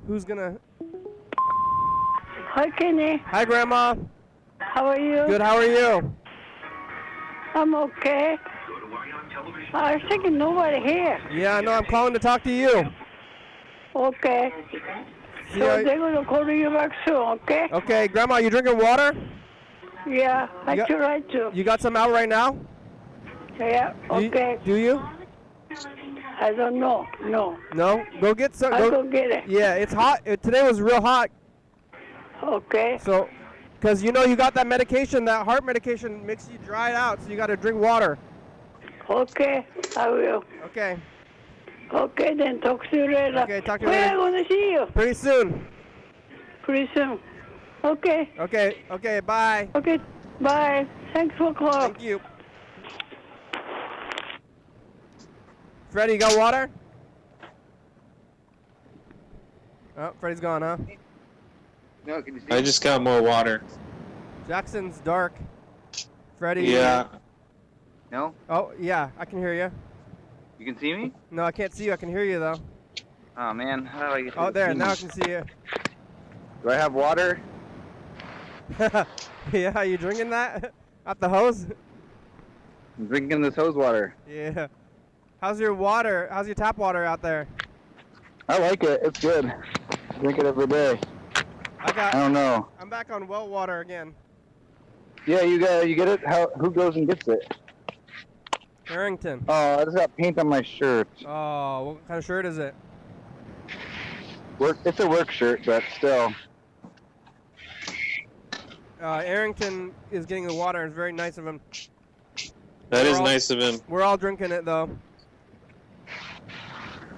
who's gonna? Hi, Kenny. Hi, Grandma. How are you? Good. How are you? I'm okay. I was thinking nobody here. Yeah, no, I'm calling to talk to you. Okay. See, So they're going to call you back soon, okay? Okay, Grandma, you drinking water? Yeah, I try to. You got some out right now? Yeah, okay. Do you? I don't know. No. No? Go get some. I'll go get it. Yeah, it's hot. Today was real hot. Okay. So, because you know you got that medication, that heart medication makes you dry out, so you got to drink water. Okay, I will. Okay. Okay, then talk to you later. Okay, talk to you Where later. am I going to see you? Pretty soon. Pretty soon. Okay. Okay, bye. Okay, bye. Thanks for calling. Thank you. Freddy, you got water? Oh, Freddy's gone, huh? No, can you see I just got more water. Jackson's dark. Freddy. Yeah. No? Oh, yeah, I can hear you. You can see me? No, I can't see you. I can hear you, though. Oh, man. How do I get Oh, there. Now I can see you. Do I have water? Yeah, you drinking that? Out the hose? I'm drinking this hose water. Yeah. How's your water? How's your tap water out there? I like it. It's good. I drink it every day. I don't know. I'm back on well water again. Yeah, you get it? Who goes and gets it? Harrington. Oh, I just got paint on my shirt. Oh, what kind of shirt is it? It's a work shirt, but still. Arrington is getting the water. It's very nice of him. That is nice of him. We're all drinking it though.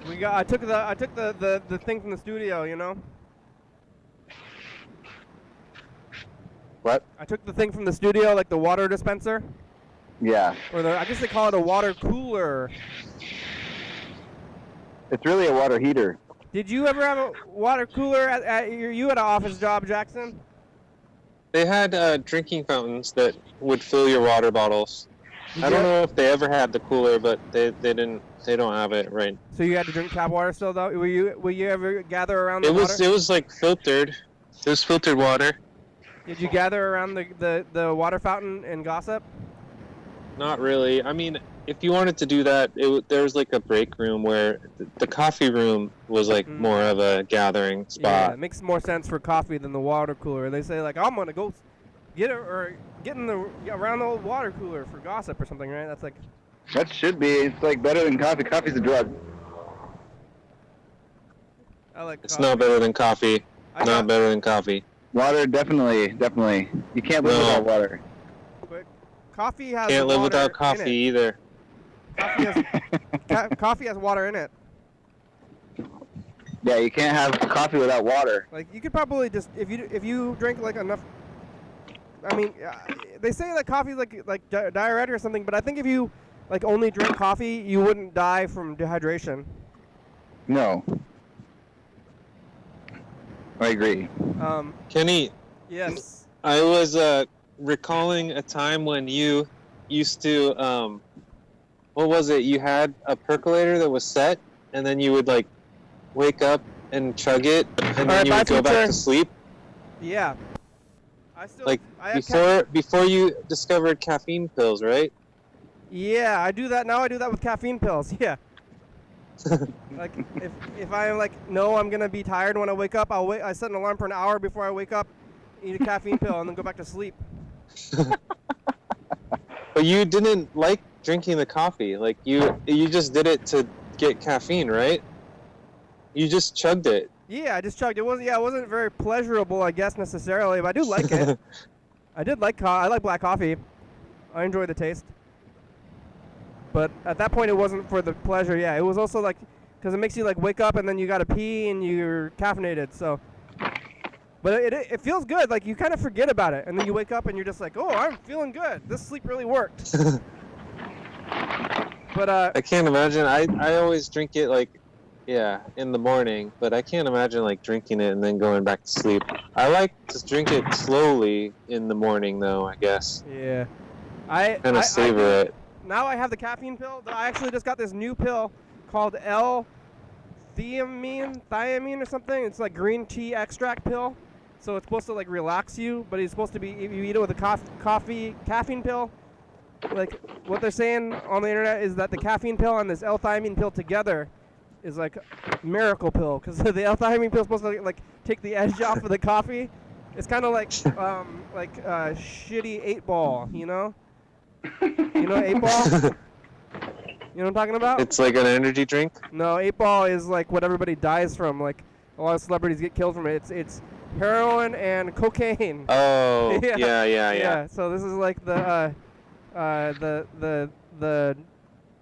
I took the thing from the studio, you know. What? I took the thing from the studio, like the water dispenser. Yeah. Or I guess they call it a water cooler. It's really a water heater. Did you ever have a water cooler you had an office job, Jackson? They had drinking fountains that would fill your water bottles. I don't know if they ever had the cooler, but they don't have it right. So you had to drink tap water still, though. Will you ever gather around the water? It was like filtered. It was filtered water. Did you gather around the water fountain and gossip? Not really. I mean, if you wanted to do that, there was like a break room where the coffee room was like more of a gathering spot. Yeah, it makes more sense for coffee than the water cooler. They say like, I'm gonna go get around the old water cooler for gossip or something, right? That's like. That should be. It's like better than coffee. Coffee's a drug. I like. It's not better than coffee. Not better than coffee. Water, definitely. You can't live without water. But coffee has. Can't live water without coffee either. Coffee has water in it. Yeah, you can't have coffee without water. Like you could probably just if you drink like enough. I mean, they say that coffee is like diuretic or something, but I think if you like only drink coffee, you wouldn't die from dehydration. No. I agree. Kenny. Yes. I was recalling a time when you used to what was it? You had a percolator that was set, and then you would like wake up and chug it, and then you would go back to sleep. Yeah. Before you discovered caffeine pills, right? Yeah, I do that now. I do that with caffeine pills. Yeah. Like if I'm like I'm gonna be tired when I wake up, I set an alarm for an hour before I wake up, eat a caffeine pill, and then go back to sleep. But you didn't like drinking the coffee. Like you just did it to get caffeine, right? You just chugged it. Yeah, I just chugged. It wasn't very pleasurable, I guess necessarily, but I do like it. I did like I like black coffee. I enjoy the taste. But at that point, it wasn't for the pleasure. Yeah, it was also like because it makes you like wake up and then you gotta pee and you're caffeinated. So, but it feels good. Like you kind of forget about it, and then you wake up and you're just like, oh, I'm feeling good. This sleep really worked. But I can't imagine. I always drink it like in the morning, but I can't imagine like drinking it and then going back to sleep. I like to drink it slowly in the morning, though. I guess. Yeah. I Kind of savor it. Now I have the caffeine pill. I actually just got this new pill called L-thiamine or something. It's like green tea extract pill. So it's supposed to like relax you, but it's supposed to be, if you eat it with a caffeine pill, like what they're saying on the internet is that the caffeine pill and this L-thiamine pill together is like a miracle pill, because the L-thiamine pill is supposed to like take the edge off of the coffee. It's kind of like shitty 8-ball, you know? You know 8-ball? You know what I'm talking about? It's like an energy drink? No, 8-ball is like what everybody dies from. Like a lot of celebrities get killed from it. It's heroin and cocaine. Oh, yeah. So this is like the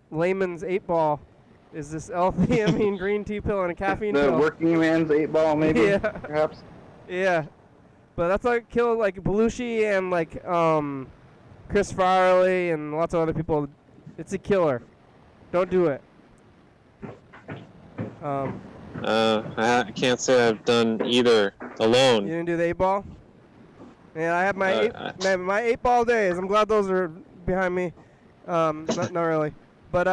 layman's 8-ball is this L-theamine green tea pill and a caffeine The pill. working man's 8-ball, maybe, Yeah. perhaps. Yeah, but that's like kill like Belushi and like Chris Farley and lots of other people. It's a killer. Don't do it. I can't say I've done either alone. You didn't do the 8-ball? Yeah, I have my my 8-ball days. I'm glad those are behind me. Not really, but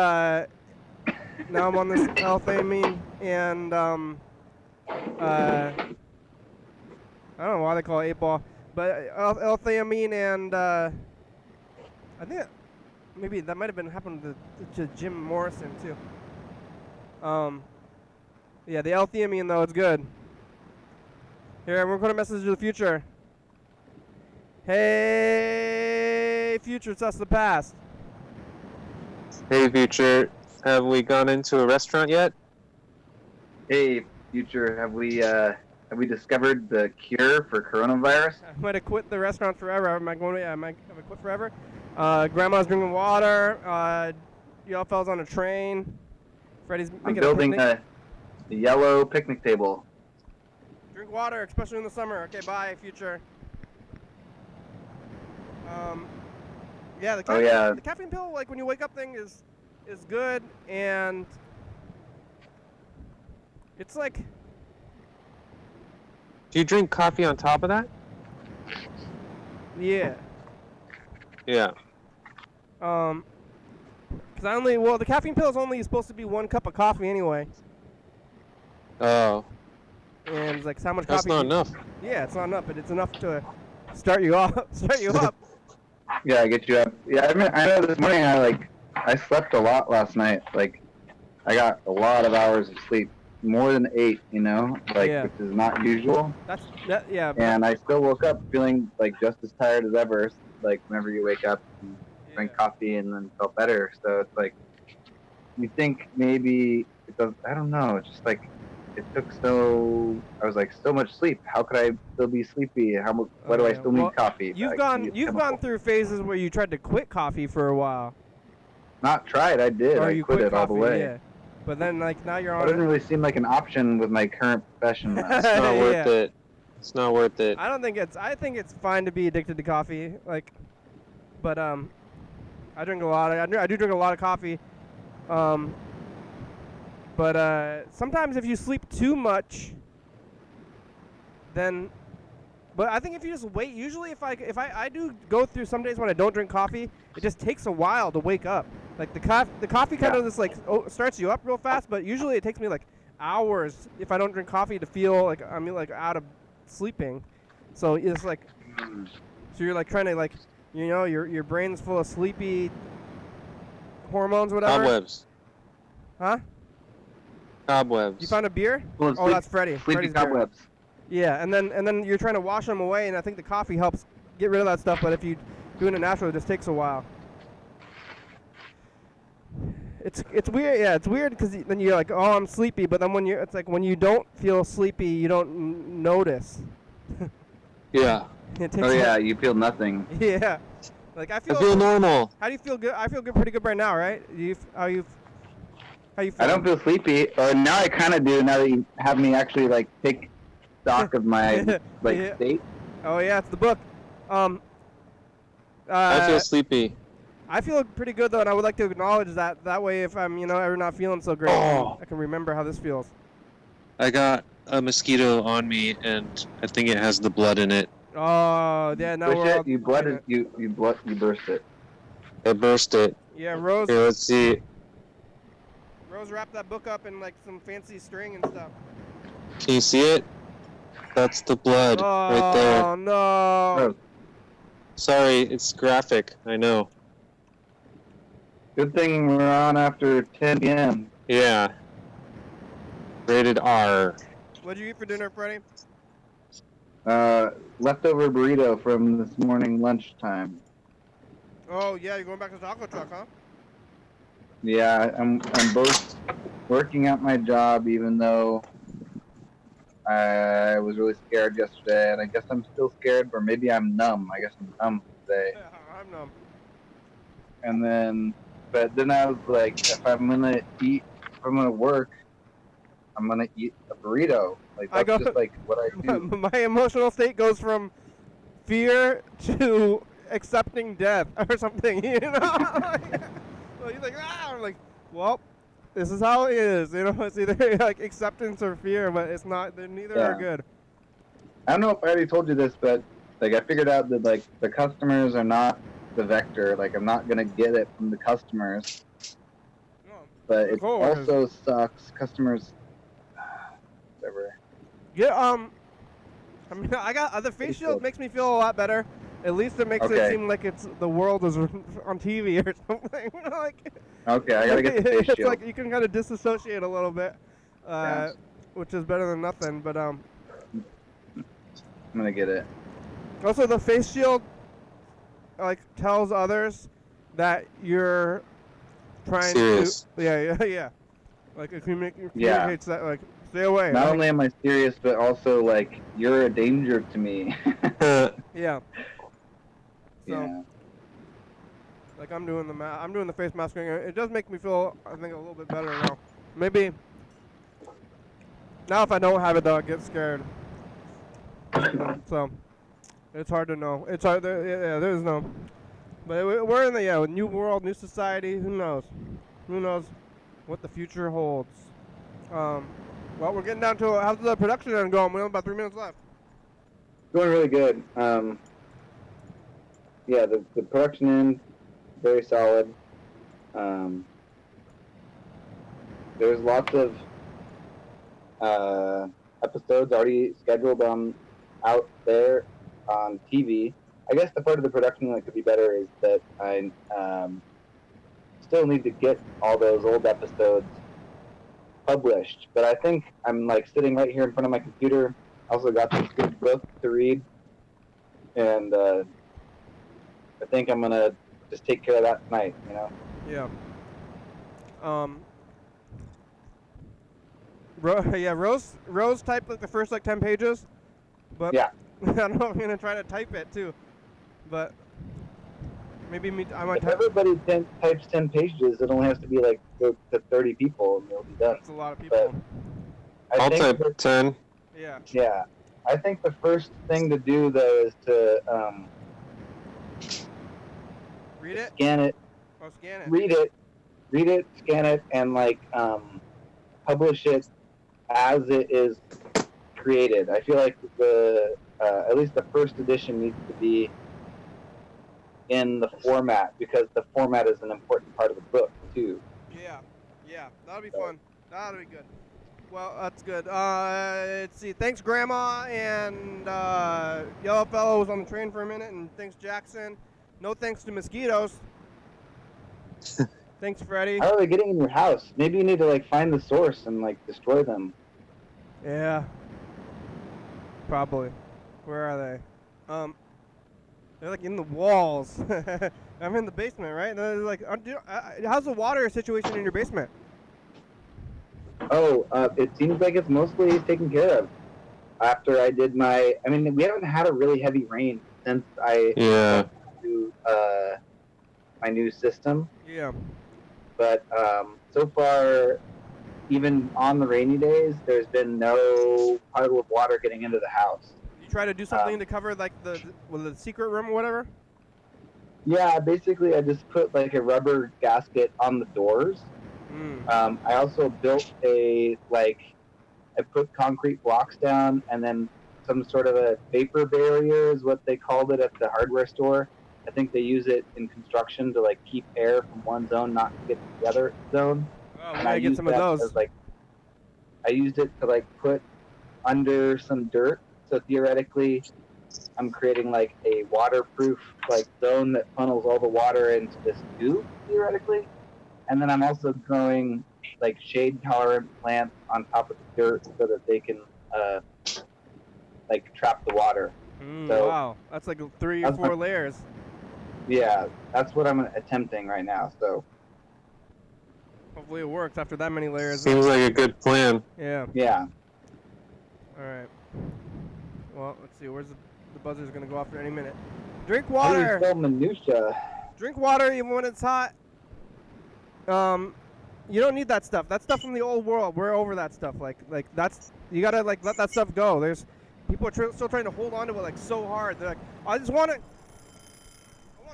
now I'm on this L-thiamine and I don't know why they call it 8-ball, but L-thiamine and I think maybe that might have been happened to Jim Morrison too. Yeah, the L-theamine though, it's good. Here, I'm recording a message to the future. Hey, future, it's us, the past. Hey, future, have we gone into a restaurant yet? Hey, future, have we discovered the cure for coronavirus? I might have quit the restaurant forever. Have I quit forever? Grandma's drinking water. Y'all fellas on a train. Freddy's I'm making building a picnic. a yellow picnic table. Drink water, especially in the summer. Okay, bye, future. Yeah, the caffeine pill, like when you wake up thing is good, and it's like. Do you drink coffee on top of that? Yeah. Yeah. Cause the caffeine pill is only supposed to be 1 cup of coffee anyway. Oh. And it's like how much That's coffee? Not enough. Yeah, it's not enough, but it's enough to start you up. Yeah, get you up. Yeah, I know this morning I slept a lot last night. Like, I got a lot of hours of sleep, more than 8, you know, which is not usual. Yeah. And I still woke up feeling like just as tired as ever. Like whenever you wake up and drink coffee and then felt better. So it's like, you think maybe it does. I don't know. It's just like it took I was like so much sleep. How could I still be sleepy? Why do I still need coffee? You've gone through phases where you tried to quit coffee for a while. Not tried. I did. Or I you quit it all coffee, the way. Yeah. But then like now you're on. It doesn't really seem like an option with my current profession. It's not worth it. It's not worth it. I think it's fine to be addicted to coffee. Like, but I drink a lot. I do drink a lot of coffee. But sometimes if you sleep too much, then. But I think if you just wait, usually if I do go through some days when I don't drink coffee, it just takes a while to wake up. Like the coffee kind of just like starts you up real fast, but usually it takes me like hours if I don't drink coffee to feel like I'm like out of sleeping. So it's like, so you're like trying to like, you know, your brain's full of sleepy hormones, whatever. Cobwebs. Huh? Cobwebs. You found a beer? Well, Oh, that's Freddy. Sleepy Freddy's beer. cobwebs. Yeah, and then you're trying to wash them away, and I think the coffee helps get rid of that stuff. But if you doing it naturally, it just takes a while. It's weird. Yeah, it's weird because then you're like, oh, I'm sleepy, but then when it's like when you don't feel sleepy, you don't notice. Yeah. You feel nothing. Yeah. Like I feel normal. How do you feel? Good. I feel good, pretty good right now, right? How you feel? I don't feel sleepy. Now I kind of do. Now that you have me actually like take stock of my state. Oh yeah, it's the book. I feel sleepy. I feel pretty good though, and I would like to acknowledge that. That way, if I'm ever not feeling so great, I can remember how this feels. I got a mosquito on me, and I think it has the blood in it. Oh yeah, now You burst it. I burst it. Yeah, Rose. Here, let's see. Rose wrapped that book up in like some fancy string and stuff. Can you see it? That's the blood right there. Oh no! Sorry, it's graphic. I know. Good thing we're on after 10 p.m. Yeah. Rated R. What'd you eat for dinner, Freddy? Leftover burrito from this morning lunchtime. Oh yeah, you're going back to the taco truck, huh? Yeah, I'm both working at my job, even though I was really scared yesterday, and I guess I'm still scared, or maybe I'm numb. I guess I'm numb today. Yeah, I'm numb. But then I was like, if I'm gonna work, I'm gonna eat a burrito. Like that's just like what I do. My emotional state goes from fear to accepting death or something, you know? So he's like, I'm like, well, this is how it is, you know? It's either like acceptance or fear, but it's not. Neither are good. I don't know if I already told you this, but like I figured out that like the customers are not the vector. Like I'm not gonna get it from the customers. No, but it also sucks. Customers, whatever. Yeah. I mean, I got the face shield makes me feel a lot better. At least it makes it seem like it's the world is on TV or something. Like, okay, I gotta get the face it's shield. like you can kind of disassociate a little bit, which is better than nothing. But I'm gonna get it. Also, the face shield like tells others that you're trying to. Yeah. Like it communicates that like stay away. Not only am I serious, but also like you're a danger to me. Yeah. So, yeah. like I'm doing the face masking. It does make me feel, I think, a little bit better now. Maybe now if I don't have it though, I get scared. So it's hard to know. It's hard. There's no. But we're in the new world, new society. Who knows? Who knows what the future holds? Well, we're getting down to how's the production end going? We have about 3 minutes left. Going really good. Yeah, the production end, very solid. There's lots of episodes already scheduled out there on TV. I guess the part of the production that could be better is that I still need to get all those old episodes published. But I think I'm like sitting right here in front of my computer. Also got this good book to read, and I think I'm gonna just take care of that tonight. You know. Yeah. Rose typed like the first like 10 pages, but yeah. I don't know if I'm gonna try to type it too, but maybe I might. If everybody types 10 pages, it only has to be like go to 30 people, and it'll be done. That's a lot of people. I'll type 10. Yeah. Yeah. I think the first thing to do though is to read it. Scan it. Oh, scan it. Read it, scan it, and like publish it as it is created. I feel like the at least the first edition needs to be in the format because the format is an important part of the book too. Yeah, that'll be fun. That'll be good. Well, that's good. Let's see. Thanks, Grandma, and Yellow Fellow was on the train for a minute, and thanks, Jackson. No thanks to Mosquitos. Thanks, Freddy. How are they getting in your house? Maybe you need to like find the source and like destroy them. Yeah. Probably. Where are they? They're like in the walls. I'm in the basement, right? They're like, how's the water situation in your basement? Oh, it seems like it's mostly taken care of. After I did we haven't had a really heavy rain since I do my new system. Yeah. But so far, even on the rainy days, there's been no puddle of water getting into the house. You try to do something to cover like the secret room or whatever? Yeah, basically I just put like a rubber gasket on the doors. I also built I put concrete blocks down and then some sort of a vapor barrier is what they called it at the hardware store. I think they use it in construction to like keep air from one zone not to get to the other zone. Oh, we And gotta get some of those. As, like, I used it to like put under some dirt, so theoretically, I'm creating like a waterproof like zone that funnels all the water into this tube theoretically, and then I'm also growing like shade tolerant plants on top of the dirt so that they can like trap the water. So, wow, that's like 3 or 4 layers. Yeah, that's what I'm attempting right now. So hopefully it works after that many layers. Seems like a good plan. Yeah. Yeah. All right. Well, let's see. Where's the buzzer's gonna go off for any minute? Drink water. It's called Minutia. Drink water even when it's hot. You don't need that stuff. That stuff from the old world. We're over that stuff. Like that's, you gotta like let that stuff go. There's people are still trying to hold on to it like so hard. They're like, I want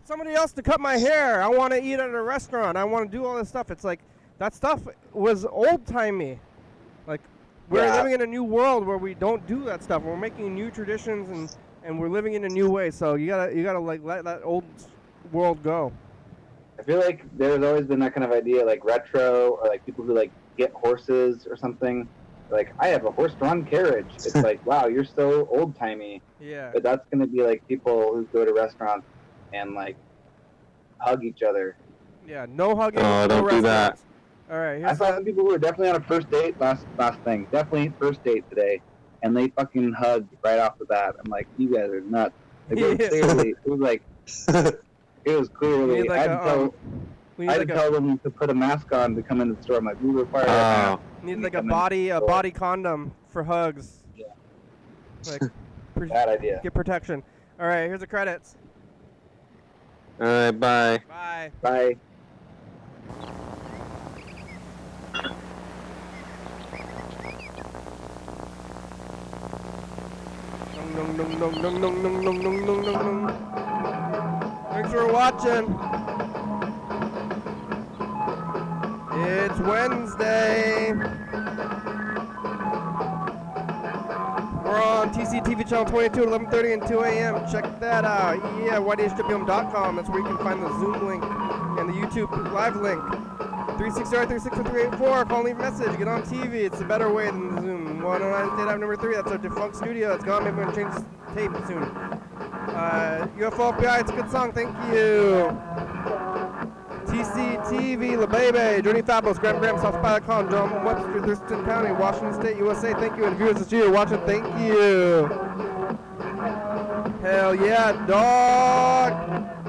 somebody else to cut my hair. I want to eat at a restaurant. I want to do all this stuff. It's like that stuff was old timey. Like we're living in a new world where we don't do that stuff. We're making new traditions and we're living in a new way. So you gotta like let that old world go. I feel like there's always been that kind of idea, like retro, or like people who like get horses or something. Like, I have a horse-drawn carriage. It's like, wow, you're so old-timey. Yeah. But that's gonna be like people who go to restaurants and like hug each other. Yeah, no hugging. Oh, no don't do that. All right. I saw some people who were definitely on a first date last thing. Definitely first date today, and they fucking hugged right off the bat. I'm like, you guys are nuts. Like, it was like. It was clearly. Like I had to tell them to put a mask on to come in the store. I'm like, we require that. Need like a body condom for hugs. Yeah. Like, bad idea. Get protection. All right, here's the credits. All right, bye. Bye. Bye. Thanks for watching. It's Wednesday. We're on TCTV channel 22 at 11:30 and 2 a.m. Check that out. Yeah, YDHWM.com. That's where you can find the Zoom link and the YouTube live link. 360-364-384. Call and leave a message. Get on TV. It's a better way than the Zoom. 109 State Ave number 3. That's our defunct studio. It's gone. Maybe we're going to change the tape soon. UFO FBI. It's a good song. Thank you. TCTV, La Bebe, Journey Fabulous, Graham, South.com, John Webster, Thurston County, Washington State, USA. Thank you. And viewers this year watching, thank you. Hell yeah, dog.